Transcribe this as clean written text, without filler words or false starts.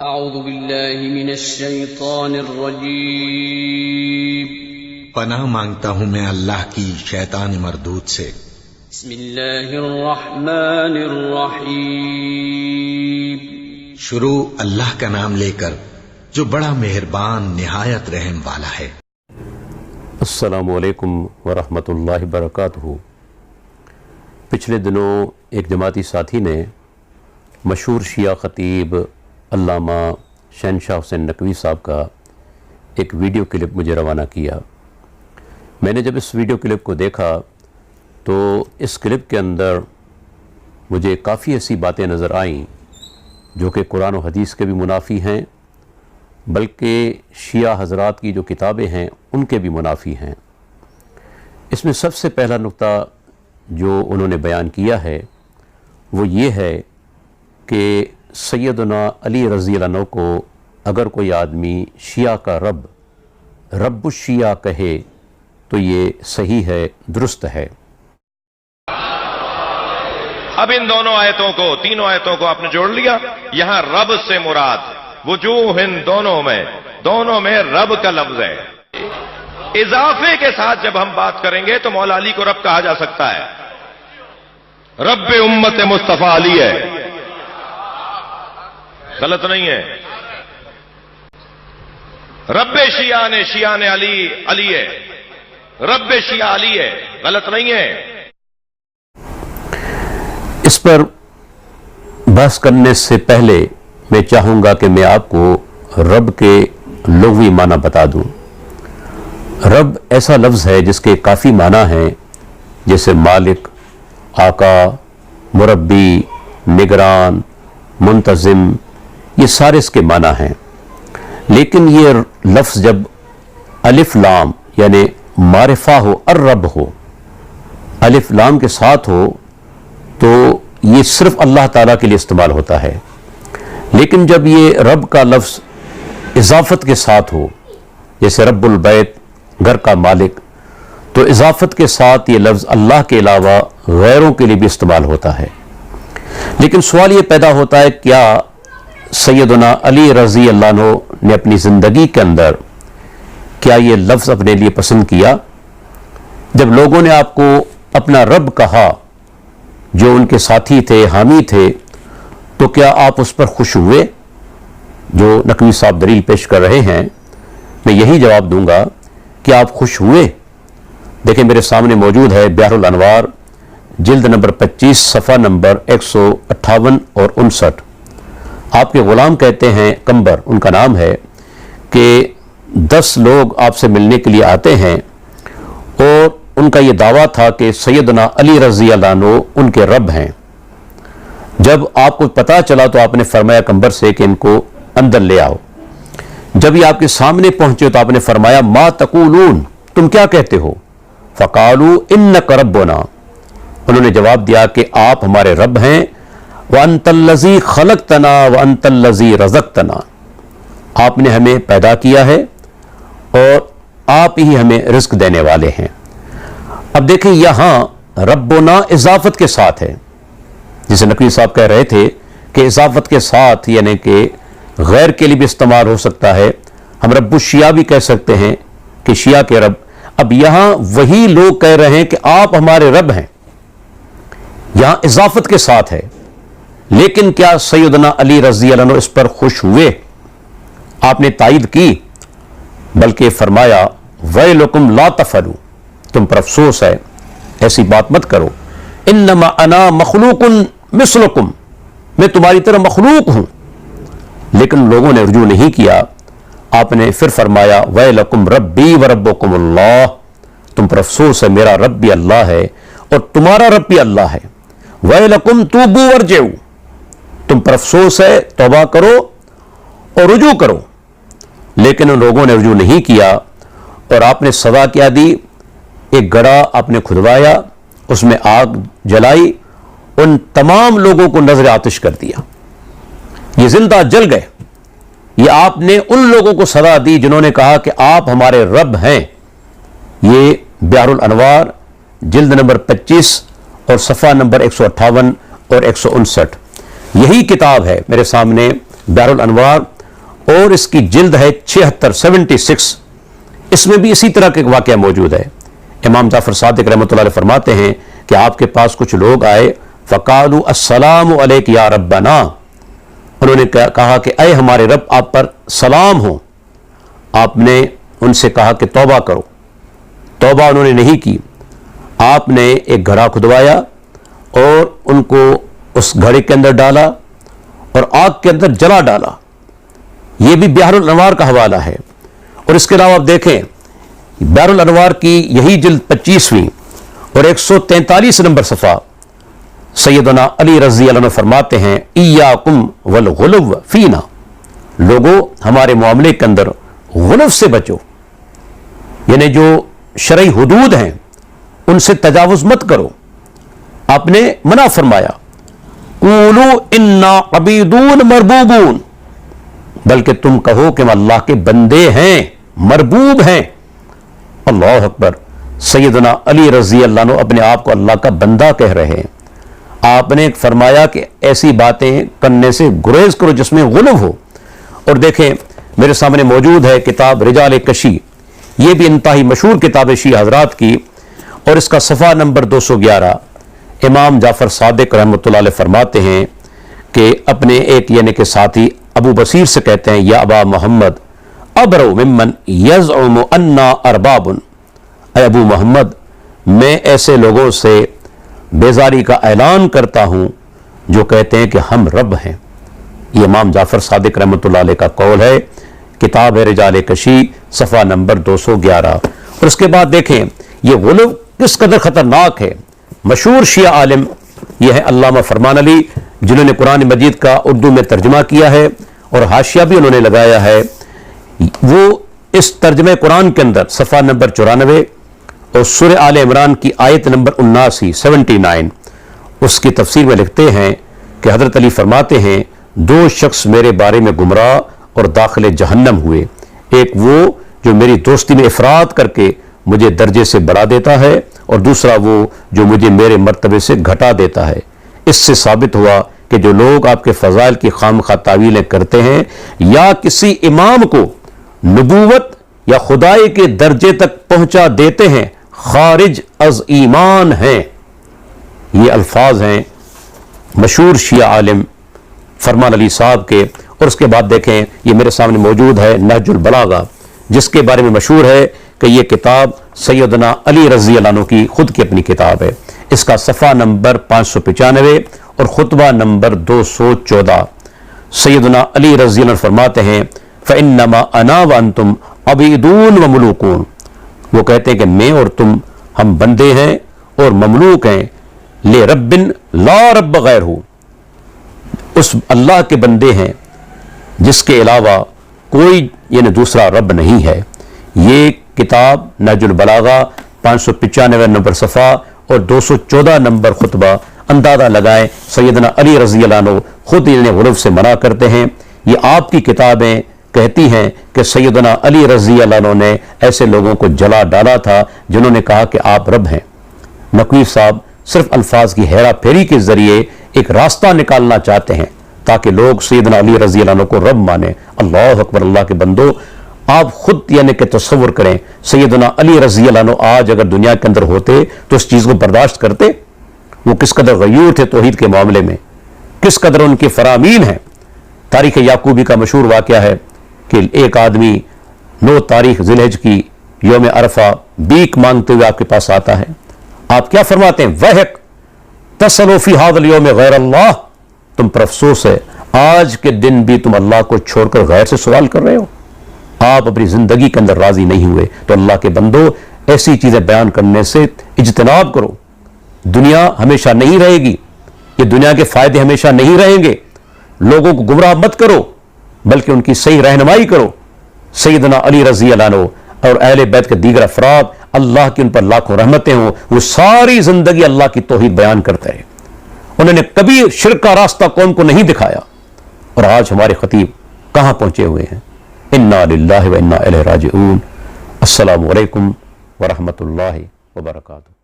اعوذ باللہ من الشیطان الرجیم پناہ مانگتا ہوں میں اللہ کی شیطان مردود سے۔ بسم اللہ الرحمن الرحیم شروع اللہ کا نام لے کر جو بڑا مہربان نہایت رحم والا ہے۔ السلام علیکم ورحمۃ اللہ وبرکاتہ۔ پچھلے دنوں ایک جماعتی ساتھی نے مشہور شیعہ خطیب علامہ شہنشاہ حسین نقوی صاحب کا ایک ویڈیو کلپ مجھے روانہ کیا۔ میں نے جب اس ویڈیو کلپ کو دیکھا تو اس کلپ کے اندر مجھے کافی ایسی باتیں نظر آئیں جو کہ قرآن و حدیث کے بھی منافی ہیں، بلکہ شیعہ حضرات کی جو کتابیں ہیں ان کے بھی منافی ہیں۔ اس میں سب سے پہلا نقطہ جو انہوں نے بیان کیا ہے وہ یہ ہے کہ سیدنا علی رضی اللہ عنہ کو اگر کوئی آدمی شیعہ کا رب الشیعہ کہے تو یہ صحیح ہے، درست ہے۔ اب ان دونوں آیتوں کو، تینوں آیتوں کو آپ نے جوڑ لیا۔ یہاں رب سے مراد وجوہ ان دونوں میں رب کا لفظ ہے۔ اضافے کے ساتھ جب ہم بات کریں گے تو مولا علی کو رب کہا جا سکتا ہے۔ رب امت مصطفیٰ علی ہے، غلط نہیں ہے۔ رب شیعہ نے علی ہے، رب شیعہ علی ہے، غلط نہیں ہے۔ اس پر بحث کرنے سے پہلے میں چاہوں گا کہ میں آپ کو رب کے لغوی معنی بتا دوں۔ رب ایسا لفظ ہے جس کے کافی معنی ہیں، جیسے مالک، آقا، مربی، نگران، منتظم، یہ سارے اس کے معنی ہیں۔ لیکن یہ لفظ جب الف لام یعنی معرفہ ہو، الرب ہو، الف لام کے ساتھ ہو تو یہ صرف اللہ تعالیٰ کے لیے استعمال ہوتا ہے۔ لیکن جب یہ رب کا لفظ اضافت کے ساتھ ہو، جیسے رب البیت، گھر کا مالک، تو اضافت کے ساتھ یہ لفظ اللہ کے علاوہ غیروں کے لیے بھی استعمال ہوتا ہے۔ لیکن سوال یہ پیدا ہوتا ہے، کیا سیدنا علی رضی اللہ عنہ نے اپنی زندگی کے اندر کیا یہ لفظ اپنے لیے پسند کیا؟ جب لوگوں نے آپ کو اپنا رب کہا، جو ان کے ساتھی تھے، حامی تھے، تو کیا آپ اس پر خوش ہوئے؟ جو نقوی صاحب دلیل پیش کر رہے ہیں، میں یہی جواب دوں گا کہ آپ خوش ہوئے۔ دیکھیں میرے سامنے موجود ہے بحر الانوار، جلد نمبر 25، صفحہ نمبر 158 اور 59۔ آپ کے غلام کہتے ہیں، کمبر ان کا نام ہے، کہ 10 لوگ آپ سے ملنے کے لیے آتے ہیں اور ان کا یہ دعویٰ تھا کہ سیدنا علی رضی اللہ عنہ ان کے رب ہیں۔ جب آپ کو پتہ چلا تو آپ نے فرمایا کمبر سے کہ ان کو اندر لے آؤ۔ جب یہ آپ کے سامنے پہنچے تو آپ نے فرمایا ما تقولون، تم کیا کہتے ہو؟ فقالوا انک ربنا، انہوں نے جواب دیا کہ آپ ہمارے رب ہیں، وانت الذی خلقتنا وانت الذی رزقتنا، آپ نے ہمیں پیدا کیا ہے اور آپ ہی ہمیں رزق دینے والے ہیں۔ اب دیکھیں یہاں ربنا اضافت کے ساتھ ہے، جسے نقوی صاحب کہہ رہے تھے کہ اضافت کے ساتھ یعنی کہ غیر کے لیے بھی استعمال ہو سکتا ہے، ہم رب الشیعہ بھی کہہ سکتے ہیں کہ شیعہ کے رب۔ اب یہاں وہی لوگ کہہ رہے ہیں کہ آپ ہمارے رب ہیں، یہاں اضافت کے ساتھ ہے۔ لیکن کیا سیدنا علی رضی اللہ عنہ اس پر خوش ہوئے؟ آپ نے تائید کی، بلکہ فرمایا ویلکم لا تفعلوا، تم پر افسوس ہے، ایسی بات مت کرو، انما انا مخلوق مثلکم، میں تمہاری طرح مخلوق ہوں۔ لیکن لوگوں نے رجوع نہیں کیا۔ آپ نے پھر فرمایا ویلکم ربی وربکم اللہ، تم پر افسوس ہے، میرا رب بھی اللہ ہے اور تمہارا رب بھی اللہ ہے۔ ویلکم توبوا وارجعوا، تم پر افسوس ہے، توبہ کرو اور رجوع کرو۔ لیکن ان لوگوں نے رجوع نہیں کیا اور آپ نے سزا کیا دی؟ ایک گڑھا آپ نے کھدوایا، اس میں آگ جلائی، ان تمام لوگوں کو نظر آتش کر دیا، یہ زندہ جل گئے۔ یہ آپ نے ان لوگوں کو سزا دی جنہوں نے کہا کہ آپ ہمارے رب ہیں۔ یہ بحر الانوار جلد نمبر 25 اور صفحہ نمبر 158 اور 159، یہی کتاب ہے میرے سامنے بحر الانوار، اور اس کی جلد ہے 76 اس میں بھی اسی طرح کے واقعہ موجود ہے۔ امام جعفر صادق رحمۃ اللہ علیہ فرماتے ہیں کہ آپ کے پاس کچھ لوگ آئے، فقالوا السلام علیک یا ربنا، انہوں نے کہا کہ اے ہمارے رب آپ پر سلام ہو۔ آپ نے ان سے کہا کہ توبہ کرو، توبہ انہوں نے نہیں کی۔ آپ نے ایک گھڑا کھدوایا اور ان کو اس گھڑے کے اندر ڈالا اور آگ کے اندر جلا ڈالا۔ یہ بھی بحر الانوار کا حوالہ ہے۔ اور اس کے علاوہ آپ دیکھیں بحر الانوار کی یہی جلد 25ویں اور 143 نمبر صفحہ، سیدنا علی رضی اللہ عنہ فرماتے ہیں ایاکم والغلو فینا، لوگوں ہمارے معاملے کے اندر غلو سے بچو، یعنی جو شرعی حدود ہیں ان سے تجاوز مت کرو۔ آپ نے منع فرمایا قولوا انا عبیدون مربوبون، بلکہ تم کہو کہ ہم اللہ کے بندے ہیں، مربوب ہیں۔ اللہ اکبر، سیدنا علی رضی اللہ عنہ اپنے آپ کو اللہ کا بندہ کہہ رہے ہیں۔ آپ نے فرمایا کہ ایسی باتیں کرنے سے گریز کرو جس میں غلو ہو۔ اور دیکھیں میرے سامنے موجود ہے کتاب رجال کشی، یہ بھی انتہائی مشہور کتاب ہے شیعہ حضرات کی، اور اس کا صفحہ نمبر 211 امام جعفر صادق رحمۃ اللہ علیہ فرماتے ہیں کہ اپنے ایک یعنی کہ ساتھی ابو بصیر سے کہتے ہیں یا ابا محمد ابرو ممن یزعم انا ارباب، اے ابو محمد میں ایسے لوگوں سے بیزاری کا اعلان کرتا ہوں جو کہتے ہیں کہ ہم رب ہیں۔ یہ امام جعفر صادق رحمۃ اللہ علیہ کا قول ہے، کتاب ہے رجال کشی صفحہ نمبر 211۔ اور اس کے بعد دیکھیں یہ غلو کس قدر خطرناک ہے۔ مشہور شیعہ عالم یہ ہے علامہ فرمان علی، جنہوں نے قرآن مجید کا اردو میں ترجمہ کیا ہے اور حاشیہ بھی انہوں نے لگایا ہے۔ وہ اس ترجمہ قرآن کے اندر صفحہ نمبر 94 اور سورہ آل عمران کی آیت نمبر 79 اس کی تفسیر میں لکھتے ہیں کہ حضرت علی فرماتے ہیں دو شخص میرے بارے میں گمراہ اور داخل جہنم ہوئے، ایک وہ جو میری دوستی میں افراد کر کے مجھے درجے سے بڑھا دیتا ہے، اور دوسرا وہ جو مجھے میرے مرتبے سے گھٹا دیتا ہے۔ اس سے ثابت ہوا کہ جو لوگ آپ کے فضائل کی خامخواہ تعویلیں کرتے ہیں یا کسی امام کو نبوت یا خدائی کے درجے تک پہنچا دیتے ہیں، خارج از ایمان ہیں۔ یہ الفاظ ہیں مشہور شیعہ عالم فرمان علی صاحب کے۔ اور اس کے بعد دیکھیں یہ میرے سامنے موجود ہے نہج البلاغہ، جس کے بارے میں مشہور ہے کہ یہ کتاب سیدنا علی رضی اللہ عنہ کی خود کی اپنی کتاب ہے۔ اس کا صفحہ نمبر 595 اور خطبہ نمبر 214 سیدنا علی رضی اللہ عنہ فرماتے ہیں فَإِنَّمَا أَنَا وَأَنْتُمْ عَبِيدُونَ وَمُلُوكُونَ، وہ کہتے ہیں کہ میں اور تم ہم بندے ہیں اور مملوک ہیں، لے رب لا رب غیر ہو، اس اللہ کے بندے ہیں جس کے علاوہ کوئی یعنی دوسرا رب نہیں ہے۔ یہ کتاب نہج البلاغہ 595 نمبر صفحہ اور 214 نمبر خطبہ، اندازہ لگائیں سیدنا علی رضی اللہ عنہ خود انہیں غلو سے منع کرتے ہیں۔ یہ آپ کی کتابیں کہتی ہیں کہ سیدنا علی رضی اللہ عنہ نے ایسے لوگوں کو جلا ڈالا تھا جنہوں نے کہا کہ آپ رب ہیں۔ نقوی صاحب صرف الفاظ کی ہیرا پھیری کے ذریعے ایک راستہ نکالنا چاہتے ہیں تاکہ لوگ سیدنا علی رضی اللہ عنہ کو رب مانیں۔ اللہ اکبر، اللہ کے بندو، آپ خود یعنی کہ تصور کریں سیدنا علی رضی اللہ عنہ آج اگر دنیا کے اندر ہوتے تو اس چیز کو برداشت کرتے؟ وہ کس قدر غیور تھے توحید کے معاملے میں، کس قدر ان کے فرامین ہیں۔ تاریخ یعقوبی کا مشہور واقعہ ہے کہ ایک آدمی 9 تاریخ ذی الحج کی یوم عرفہ بیک مانگتے ہوئے آپ کے پاس آتا ہے۔ آپ کیا فرماتے ہیں؟ وَحِقْ تَسْأَلُوا فِي هَذَا الْيَوْمِ غَيْرَ اللَّهِ، تم پر افسوس ہے آج کے دن بھی تم اللہ کو چھوڑ کر غیر سے سوال کر رہے ہو۔ آپ اپنی زندگی کے اندر راضی نہیں ہوئے تو اللہ کے بندو ایسی چیزیں بیان کرنے سے اجتناب کرو۔ دنیا ہمیشہ نہیں رہے گی، یہ دنیا کے فائدے ہمیشہ نہیں رہیں گے۔ لوگوں کو گمراہ مت کرو بلکہ ان کی صحیح رہنمائی کرو۔ سیدنا علی رضی اللہ عنہ اور اہل بیت کے دیگر افراد، اللہ کی ان پر لاکھوں رحمتیں ہوں، وہ ساری زندگی اللہ کی توحید بیان کرتے رہے، انہوں نے کبھی شرک کا راستہ قوم کو نہیں دکھایا۔ اور آج ہمارے خطیب کہاں پہنچے ہوئے ہیں؟ انا للہ و انا الیہ راجعون۔ السلام علیکم ورحمۃ اللہ وبرکاتہ۔